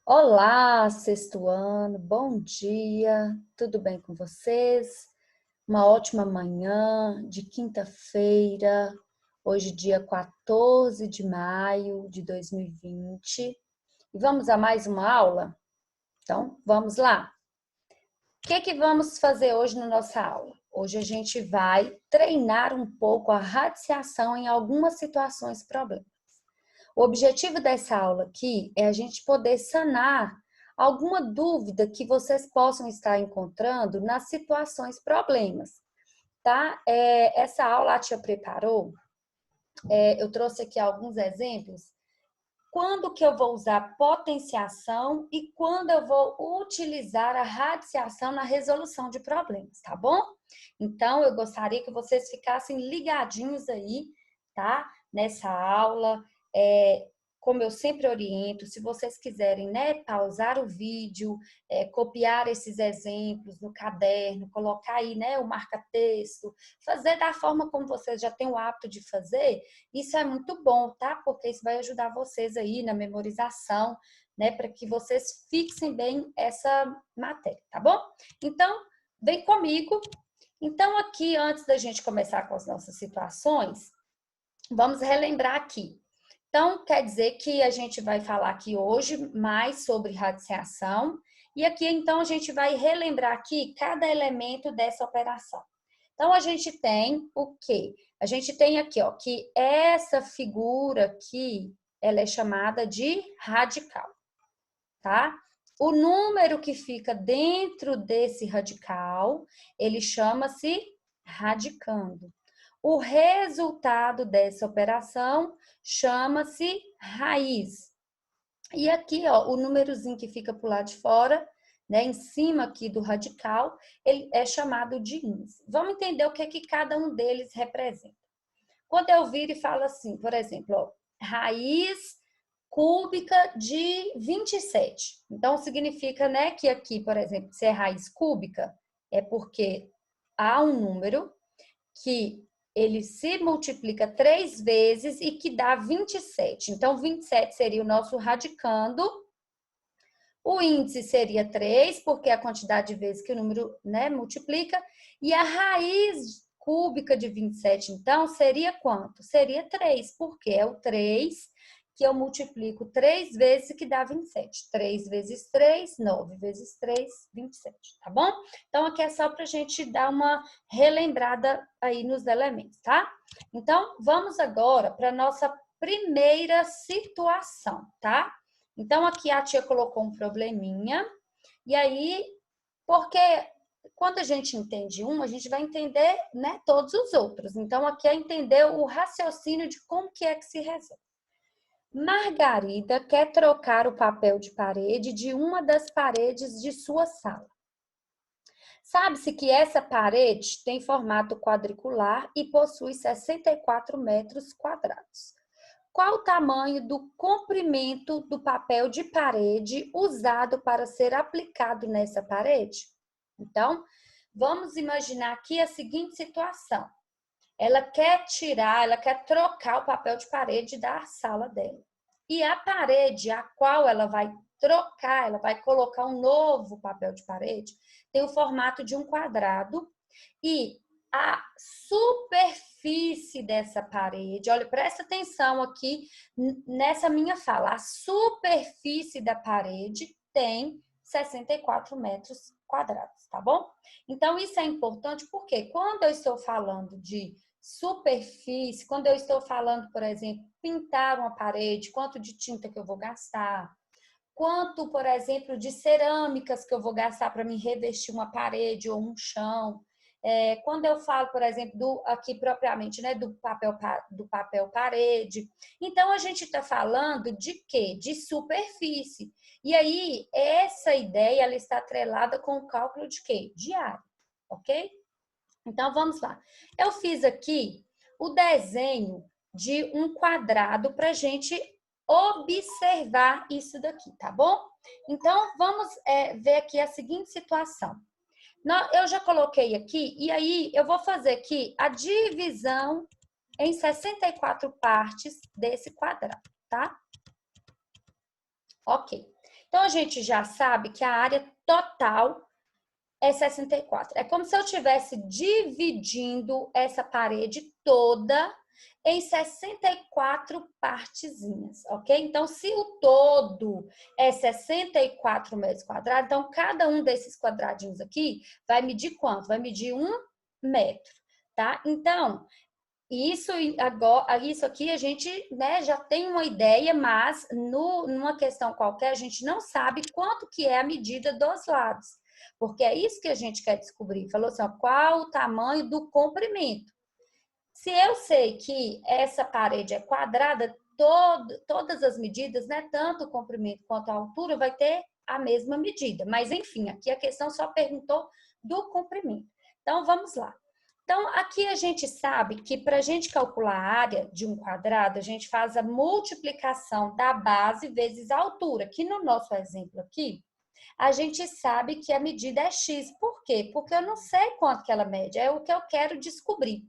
Olá, sexto ano, bom dia, tudo bem com vocês? Uma ótima manhã de quinta-feira, hoje dia 14 de maio de 2020. E vamos a mais uma aula? Então, vamos lá. O que vamos fazer hoje na nossa aula? Hoje a gente vai treinar um pouco a radiciação em algumas situações problemáticas. O objetivo dessa aula aqui é a gente poder sanar alguma dúvida que vocês possam estar encontrando nas situações problemas, tá? Essa aula a tia preparou, eu trouxe aqui alguns exemplos. Quando que eu vou usar potenciação e quando eu vou utilizar a radiciação na resolução de problemas, tá bom? Então, eu gostaria que vocês ficassem ligadinhos aí, tá? Nessa aula, como eu sempre oriento, se vocês quiserem, né, pausar o vídeo, copiar esses exemplos no caderno, colocar aí, né, o marca-texto, fazer da forma como vocês já têm o hábito de fazer, isso é muito bom, tá? Porque isso vai ajudar vocês aí na memorização, né, para que vocês fixem bem essa matéria, tá bom? Então, vem comigo. Então, aqui, antes da gente começar com as nossas situações, vamos relembrar aqui. Então, quer dizer que a gente vai falar aqui hoje mais sobre radiciação e aqui, então, a gente vai relembrar aqui cada elemento dessa operação. Então, a gente tem o quê? A gente tem aqui, ó, que essa figura aqui, ela é chamada de radical, tá? O número que fica dentro desse radical, ele chama-se radicando. O resultado dessa operação chama-se raiz. E aqui, ó, o númerozinho que fica para o lado de fora, né, em cima aqui do radical, ele é chamado de índice. Vamos entender o que cada um deles representa. Quando eu viro e falo assim, por exemplo, ó, raiz cúbica de 27. Então, significa, né, que aqui, por exemplo, se é raiz cúbica, é porque há um número que ele se multiplica 3 vezes e que dá 27. Então, 27 seria o nosso radicando. O índice seria 3, porque é a quantidade de vezes que o número, né, multiplica. E a raiz cúbica de 27, então, seria quanto? Seria 3, porque é o 3 que eu multiplico 3 vezes que dá 27. 3 vezes 3, 9 vezes 3, 27, tá bom? Então, aqui é só para a gente dar uma relembrada aí nos elementos, tá? Então, vamos agora para a nossa primeira situação, tá? Então, aqui a tia colocou um probleminha, e aí, porque quando a gente entende um, a gente vai entender, né, todos os outros. Então, aqui é entender o raciocínio de como que é que se resolve. Margarida quer trocar o papel de parede de uma das paredes de sua sala. Sabe-se que essa parede tem formato quadricular e possui 64 metros quadrados. Qual o tamanho do comprimento do papel de parede usado para ser aplicado nessa parede? Então, vamos imaginar aqui a seguinte situação. Ela quer trocar o papel de parede da sala dela. E a parede a qual ela vai trocar, ela vai colocar um novo papel de parede, tem o formato de um quadrado e a superfície dessa parede, olha, presta atenção aqui nessa minha fala, a superfície da parede tem 64 metros quadrados, tá bom? Então, isso é importante porque quando eu estou falando de superfície, quando eu estou falando, por exemplo, pintar uma parede, quanto de tinta que eu vou gastar, quanto, por exemplo, de cerâmicas que eu vou gastar para me revestir uma parede ou um chão. Quando eu falo, por exemplo, aqui propriamente, né, do papel parede. Então, a gente está falando de quê? De superfície. E aí, essa ideia, ela está atrelada com o cálculo de quê? De área, ok? Então, vamos lá. Eu fiz aqui o desenho de um quadrado para a gente observar isso daqui, tá bom? Então, vamos ver aqui a seguinte situação. Eu já coloquei aqui, e aí eu vou fazer aqui a divisão em 64 partes desse quadrado, tá? Ok. Então, a gente já sabe que a área total é 64. É como se eu estivesse dividindo essa parede toda em 64 partezinhas, ok? Então, se o todo é 64 metros quadrados, então cada um desses quadradinhos aqui vai medir quanto? Vai medir 1 metro, tá? Então, isso agora, isso aqui a gente, né, já tem uma ideia, mas numa questão qualquer a gente não sabe quanto que é a medida dos lados, porque é isso que a gente quer descobrir. Falou assim, ó, qual o tamanho do comprimento? Se eu sei que essa parede é quadrada, todas as medidas, né, tanto o comprimento quanto a altura, vai ter a mesma medida. Mas enfim, aqui a questão só perguntou do comprimento. Então vamos lá. Então, aqui a gente sabe que para a gente calcular a área de um quadrado, a gente faz a multiplicação da base vezes a altura, que no nosso exemplo aqui, a gente sabe que a medida é x. Por quê? Porque eu não sei quanto que ela mede, é o que eu quero descobrir.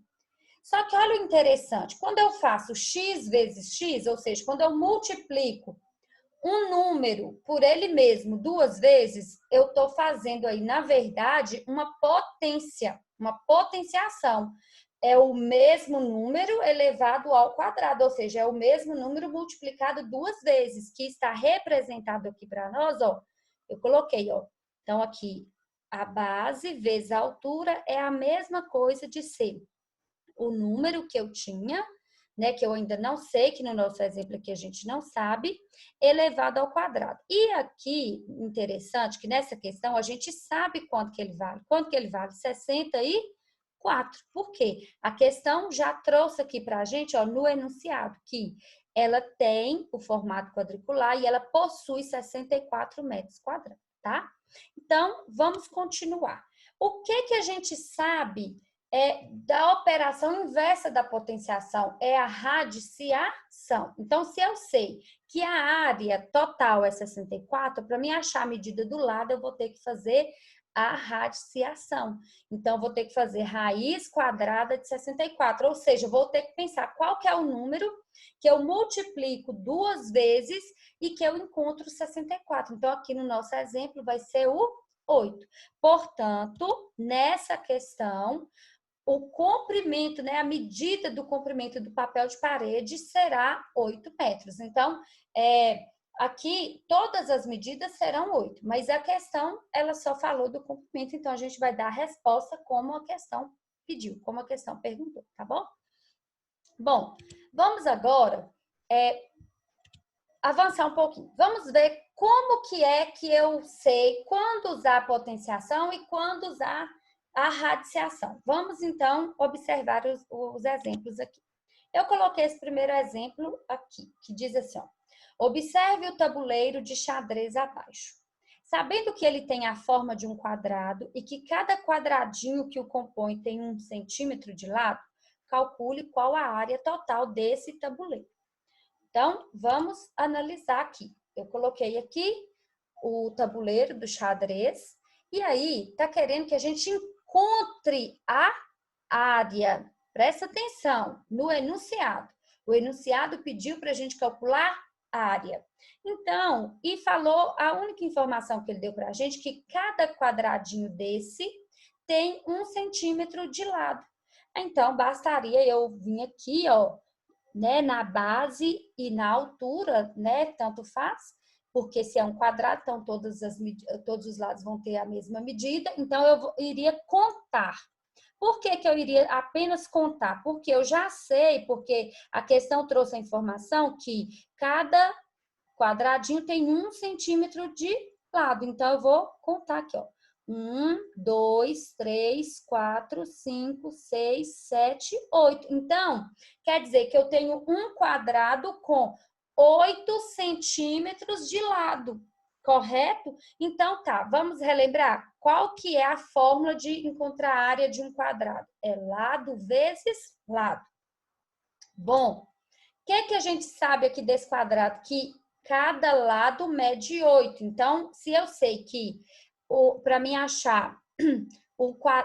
Só que olha o interessante, quando eu faço x vezes x, ou seja, quando eu multiplico um número por ele mesmo 2 vezes, eu estou fazendo aí, na verdade, uma potência, uma potenciação. É o mesmo número elevado ao quadrado, ou seja, é o mesmo número multiplicado 2 vezes, que está representado aqui para nós, ó. Eu coloquei, ó. Então, aqui, a base vezes a altura é a mesma coisa de ser o número que eu tinha, né, que eu ainda não sei, que no nosso exemplo aqui a gente não sabe, elevado ao quadrado. E aqui, interessante, que nessa questão a gente sabe quanto que ele vale. Quanto que ele vale? 64. Por quê? A questão já trouxe aqui para a gente, ó, no enunciado, que ela tem o formato quadricular e ela possui 64 metros quadrados, tá? Então, vamos continuar. O que a gente sabe da operação inversa da potenciação? É a radiciação. Então, se eu sei que a área total é 64, para mim achar a medida do lado, eu vou ter que fazer a radiciação. Então, eu vou ter que fazer raiz quadrada de 64, ou seja, eu vou ter que pensar qual que é o número que eu multiplico 2 vezes e que eu encontro 64. Então, aqui no nosso exemplo vai ser o 8. Portanto, nessa questão, o comprimento, né, a medida do comprimento do papel de parede será 8 metros. Então, aqui todas as medidas serão 8, mas a questão, ela só falou do comprimento, então a gente vai dar a resposta como a questão pediu, como a questão perguntou, tá bom? Bom, vamos agora avançar um pouquinho. Vamos ver como que é que eu sei quando usar a potenciação e quando usar a radiciação. Vamos, então, observar os exemplos aqui. Eu coloquei esse primeiro exemplo aqui, que diz assim, ó, observe o tabuleiro de xadrez abaixo. Sabendo que ele tem a forma de um quadrado e que cada quadradinho que o compõe tem 1 centímetro de lado, calcule qual a área total desse tabuleiro. Então, vamos analisar aqui. Eu coloquei aqui o tabuleiro do xadrez e aí tá querendo que a gente encontre a área. Presta atenção no enunciado. O enunciado pediu para a gente calcular a área. Então, e falou, a única informação que ele deu para a gente, que cada quadradinho desse tem 1 centímetro de lado. Então, bastaria eu vir aqui, ó, né, na base e na altura, né, tanto faz, porque se é um quadrado, então todos os lados vão ter a mesma medida, então eu iria contar. Por que eu iria apenas contar? Porque eu já sei, porque a questão trouxe a informação que cada quadradinho tem 1 centímetro de lado, então eu vou contar aqui, ó. 1, 2, 3, 4, 5, 6, 7, 8. Então, quer dizer que eu tenho um quadrado com 8 centímetros de lado, correto? Então, tá, vamos relembrar. Qual que é a fórmula de encontrar a área de um quadrado? É lado vezes lado. Bom, o que a gente sabe aqui desse quadrado? Que cada lado mede 8. Então, se eu sei que para mim achar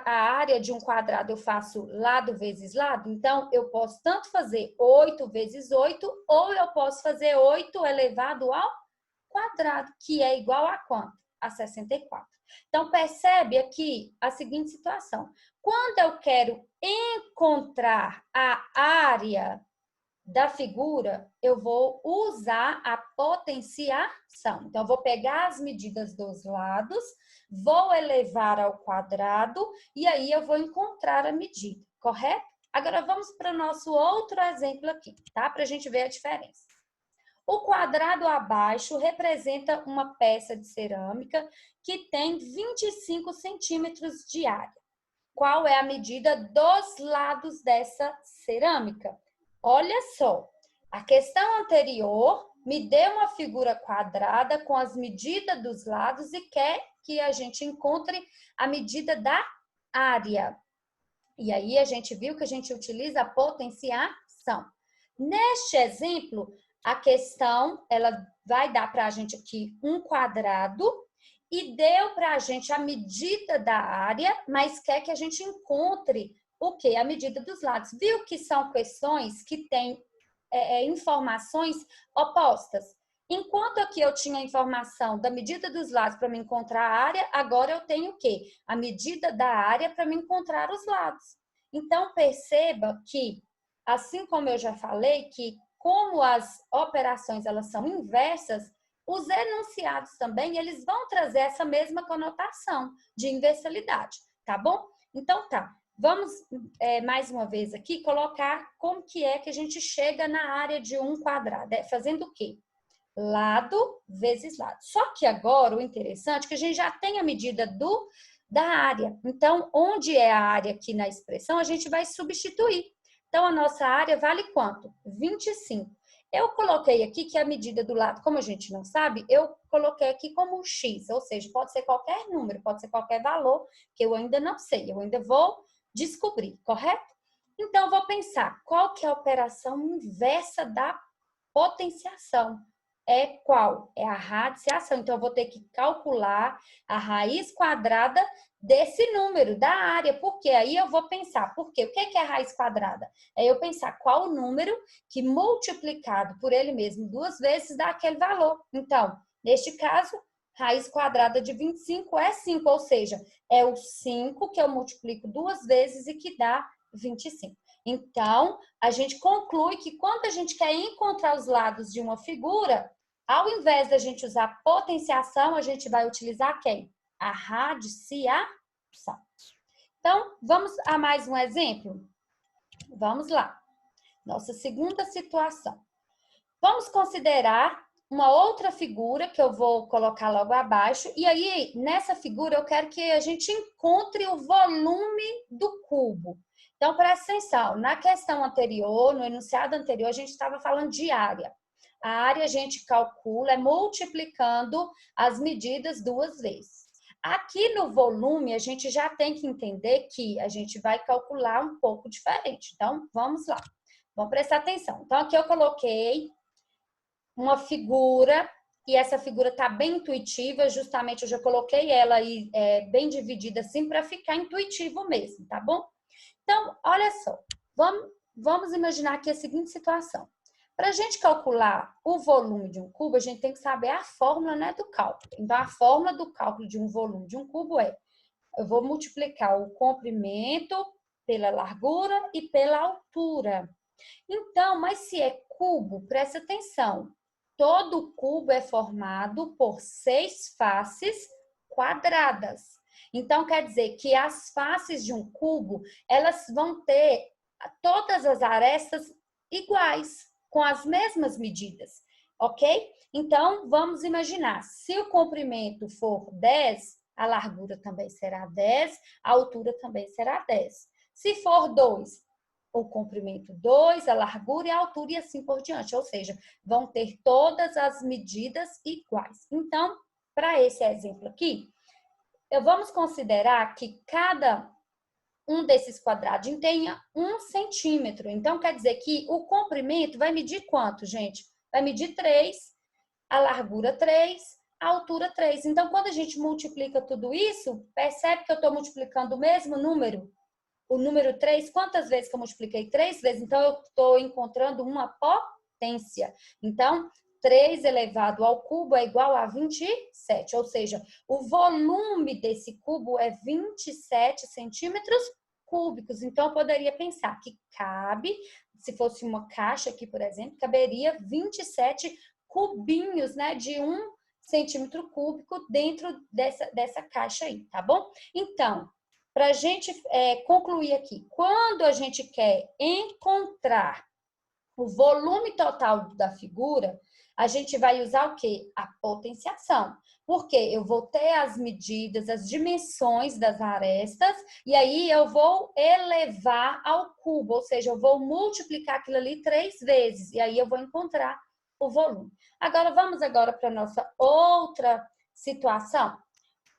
a área de um quadrado eu faço lado vezes lado, então eu posso tanto fazer 8 vezes 8, ou eu posso fazer 8 elevado ao quadrado, que é igual a quanto? A 64. Então, percebe aqui a seguinte situação. Quando eu quero encontrar a área da figura, eu vou usar a potenciação. Então, eu vou pegar as medidas dos lados, vou elevar ao quadrado e aí eu vou encontrar a medida, correto? Agora, vamos para o nosso outro exemplo aqui, tá? Para a gente ver a diferença. O quadrado abaixo representa uma peça de cerâmica que tem 25 centímetros de área. Qual é a medida dos lados dessa cerâmica? Olha só, a questão anterior me deu uma figura quadrada com as medidas dos lados e quer que a gente encontre a medida da área. E aí a gente viu que a gente utiliza a potenciação. Neste exemplo, a questão ela vai dar para a gente aqui um quadrado e deu para a gente a medida da área, mas quer que a gente encontre o quê? A medida dos lados. Viu que são questões que têm informações opostas. Enquanto aqui eu tinha a informação da medida dos lados para me encontrar a área, agora eu tenho o quê? A medida da área para me encontrar os lados. Então, perceba que, assim como eu já falei, que como as operações elas são inversas, os enunciados também, eles vão trazer essa mesma conotação de inversalidade, tá bom? Então, tá. Vamos, mais uma vez aqui, colocar como que é que a gente chega na área de um quadrado. Fazendo o quê? Lado vezes lado. Só que agora, o interessante é que a gente já tem a medida da área. Então, onde é a área aqui na expressão, a gente vai substituir. Então, a nossa área vale quanto? 25. Eu coloquei aqui que a medida do lado, como a gente não sabe, eu coloquei aqui como x, ou seja, pode ser qualquer número, pode ser qualquer valor, que eu ainda não sei, eu ainda vou descobrir, correto? Então, eu vou pensar, qual que é a operação inversa da potenciação? É qual? É a radiciação. Então, eu vou ter que calcular a raiz quadrada desse número, da área. Porque aí eu vou pensar, por quê? O que é a raiz quadrada? É eu pensar qual o número que multiplicado por ele mesmo 2 vezes dá aquele valor. Então, neste caso, raiz quadrada de 25 é 5, ou seja, é o 5 que eu multiplico 2 vezes e que dá 25. Então, a gente conclui que quando a gente quer encontrar os lados de uma figura, ao invés da gente usar potenciação, a gente vai utilizar quem? A radiciação. Então, vamos a mais um exemplo? Vamos lá. Nossa segunda situação. Vamos considerar uma outra figura que eu vou colocar logo abaixo. E aí, nessa figura, eu quero que a gente encontre o volume do cubo. Então, presta atenção. Na questão anterior, no enunciado anterior, a gente estava falando de área. A área a gente calcula multiplicando as medidas 2 vezes. Aqui no volume, a gente já tem que entender que a gente vai calcular um pouco diferente. Então, vamos lá. Vamos prestar atenção. Então, aqui eu coloquei uma figura, e essa figura está bem intuitiva, justamente eu já coloquei ela aí bem dividida assim para ficar intuitivo mesmo, tá bom? Então, olha só, vamos imaginar aqui a seguinte situação. Para a gente calcular o volume de um cubo, a gente tem que saber a fórmula, né, do cálculo. Então, a fórmula do cálculo de um volume de um cubo eu vou multiplicar o comprimento pela largura e pela altura. Então, mas se é cubo, presta atenção. Todo cubo é formado por 6 faces quadradas. Então, quer dizer que as faces de um cubo, elas vão ter todas as arestas iguais, com as mesmas medidas, ok? Então, vamos imaginar, se o comprimento for 10, a largura também será 10, a altura também será 10. Se for 2, o comprimento 2, a largura e a altura e assim por diante. Ou seja, vão ter todas as medidas iguais. Então, para esse exemplo aqui, vamos considerar que cada um desses quadradinhos tenha 1 centímetro. Então, quer dizer que o comprimento vai medir quanto, gente? Vai medir 3, a largura 3, a altura 3. Então, quando a gente multiplica tudo isso, percebe que eu estou multiplicando o mesmo número? O número 3, quantas vezes que eu multipliquei? 3 vezes. Então, eu estou encontrando uma potência. Então, 3 elevado ao cubo é igual a 27, ou seja, o volume desse cubo é 27 centímetros cúbicos. Então, eu poderia pensar que cabe, se fosse uma caixa aqui, por exemplo, caberia 27 cubinhos, né, de 1 centímetro cúbico dentro dessa caixa aí, tá bom? Então, para a gente concluir aqui, quando a gente quer encontrar o volume total da figura, a gente vai usar o quê? A potenciação. Porque eu vou ter as medidas, as dimensões das arestas, e aí eu vou elevar ao cubo, ou seja, eu vou multiplicar aquilo ali 3 vezes, e aí eu vou encontrar o volume. Agora, vamos para a nossa outra situação.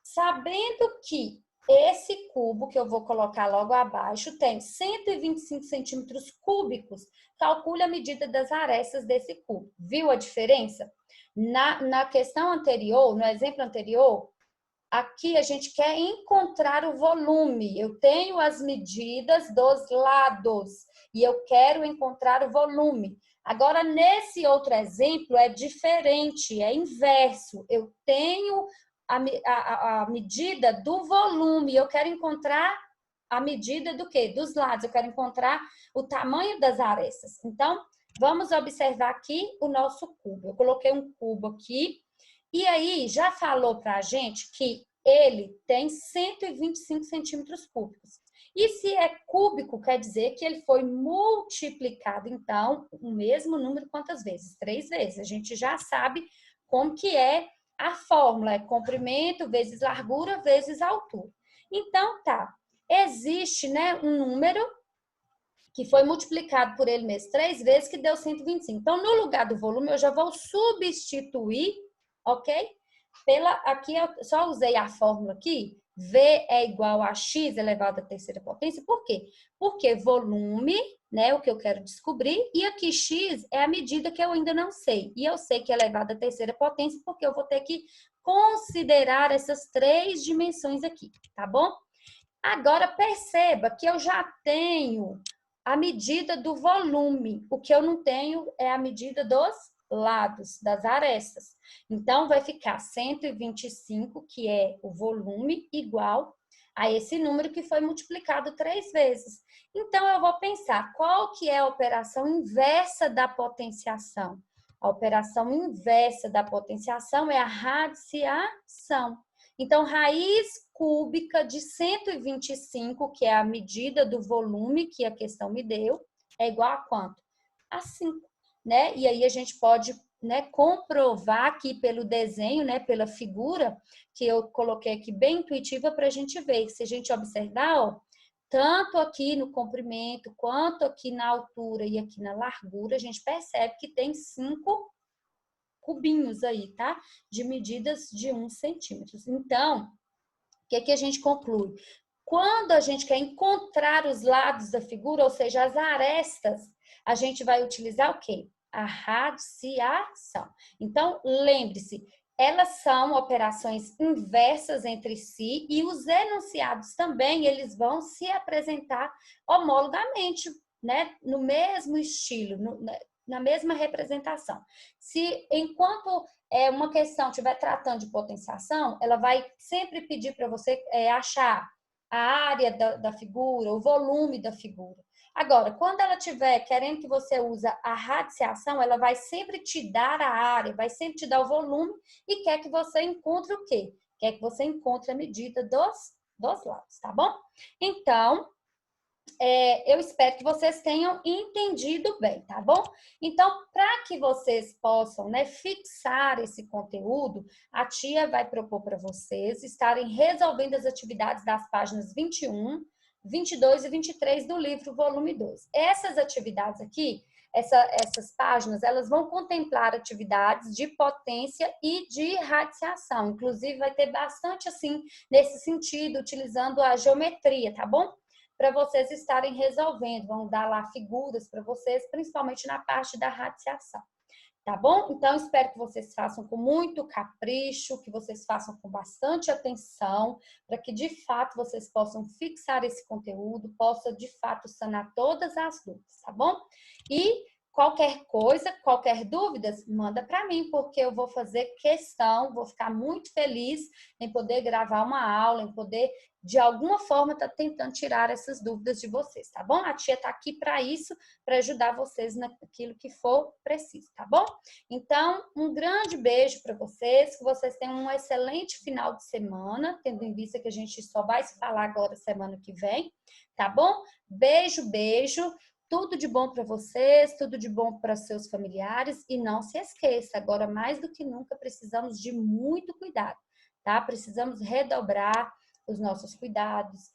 Sabendo que esse cubo, que eu vou colocar logo abaixo, tem 125 centímetros cúbicos, calcule a medida das arestas desse cubo. Viu a diferença? Na questão anterior, no exemplo anterior, aqui a gente quer encontrar o volume. Eu tenho as medidas dos lados e eu quero encontrar o volume. Agora, nesse outro exemplo, é diferente, é inverso. Eu tenho a medida do volume, eu quero encontrar a medida do quê? Dos lados, eu quero encontrar o tamanho das arestas. Então, vamos observar aqui o nosso cubo. Eu coloquei um cubo aqui, e aí já falou para a gente que ele tem 125 centímetros cúbicos. E se é cúbico, quer dizer que ele foi multiplicado, então, o mesmo número quantas vezes? 3 vezes. A gente já sabe como que é a fórmula, é comprimento vezes largura vezes altura. Então, tá. Existe, né, um número que foi multiplicado por ele mesmo 3 vezes, que deu 125. Então, no lugar do volume, eu já vou substituir, ok? Aqui eu só usei a fórmula aqui, V é igual a X elevado à terceira potência. Por quê? Porque volume, né, o que eu quero descobrir, e aqui X é a medida que eu ainda não sei. E eu sei que é elevado à terceira potência porque eu vou ter que considerar essas 3 dimensões aqui, tá bom? Agora, perceba que eu já tenho a medida do volume. O que eu não tenho é a medida dos lados, das arestas. Então, vai ficar 125, que é o volume, igual a esse número que foi multiplicado 3 vezes. Então, eu vou pensar qual que é a operação inversa da potenciação. A operação inversa da potenciação é a radiciação. Então, raiz cúbica de 125, que é a medida do volume que a questão me deu, é igual a quanto? A 5, né? E aí a gente pode, né, comprovar aqui pelo desenho, né, pela figura que eu coloquei aqui bem intuitiva para a gente ver. Se a gente observar, ó, tanto aqui no comprimento, quanto aqui na altura e aqui na largura, a gente percebe que tem 5 cubinhos aí, tá? De medidas de 1 centímetro. Então, o que a gente conclui? Quando a gente quer encontrar os lados da figura, ou seja, as arestas, a gente vai utilizar o quê? A radiciação. Então, lembre-se, elas são operações inversas entre si e os enunciados também, eles vão se apresentar homologamente, né? No mesmo estilo, na mesma representação. Se enquanto uma questão estiver tratando de potenciação, ela vai sempre pedir para você achar a área da figura, o volume da figura. Agora, quando ela estiver querendo que você use a radiciação, ela vai sempre te dar a área, vai sempre te dar o volume e quer que você encontre o quê? Quer que você encontre a medida dos lados, tá bom? Então, eu espero que vocês tenham entendido bem, tá bom? Então, para que vocês possam, né, fixar esse conteúdo, a tia vai propor para vocês estarem resolvendo as atividades das páginas 21, 22 e 23 do livro volume 2. Essas atividades aqui, essas páginas, elas vão contemplar atividades de potência e de radiciação. Inclusive, vai ter bastante, assim, nesse sentido, utilizando a geometria, tá bom? Para vocês estarem resolvendo. Vão dar lá figuras para vocês, principalmente na parte da radiciação. Tá bom? Então, espero que vocês façam com muito capricho, que vocês façam com bastante atenção, para que, de fato, vocês possam fixar esse conteúdo, possa, de fato, sanar todas as dúvidas, tá bom? E Qualquer coisa, qualquer dúvida, manda para mim, porque eu vou fazer questão, vou ficar muito feliz em poder gravar uma aula, em poder, de alguma forma, estar tentando tirar essas dúvidas de vocês, tá bom? A tia tá aqui para isso, para ajudar vocês naquilo que for preciso, tá bom? Então, um grande beijo para vocês, que vocês tenham um excelente final de semana, tendo em vista que a gente só vai se falar agora semana que vem, tá bom? Beijo, beijo. Tudo de bom para vocês, tudo de bom para seus familiares e não se esqueça, agora mais do que nunca precisamos de muito cuidado, tá? Precisamos redobrar os nossos cuidados.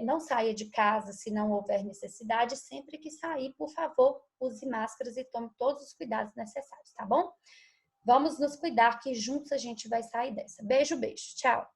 Não saia de casa se não houver necessidade. Sempre que sair, por favor, use máscaras e tome todos os cuidados necessários, tá bom? Vamos nos cuidar que juntos a gente vai sair dessa. Beijo, beijo. Tchau.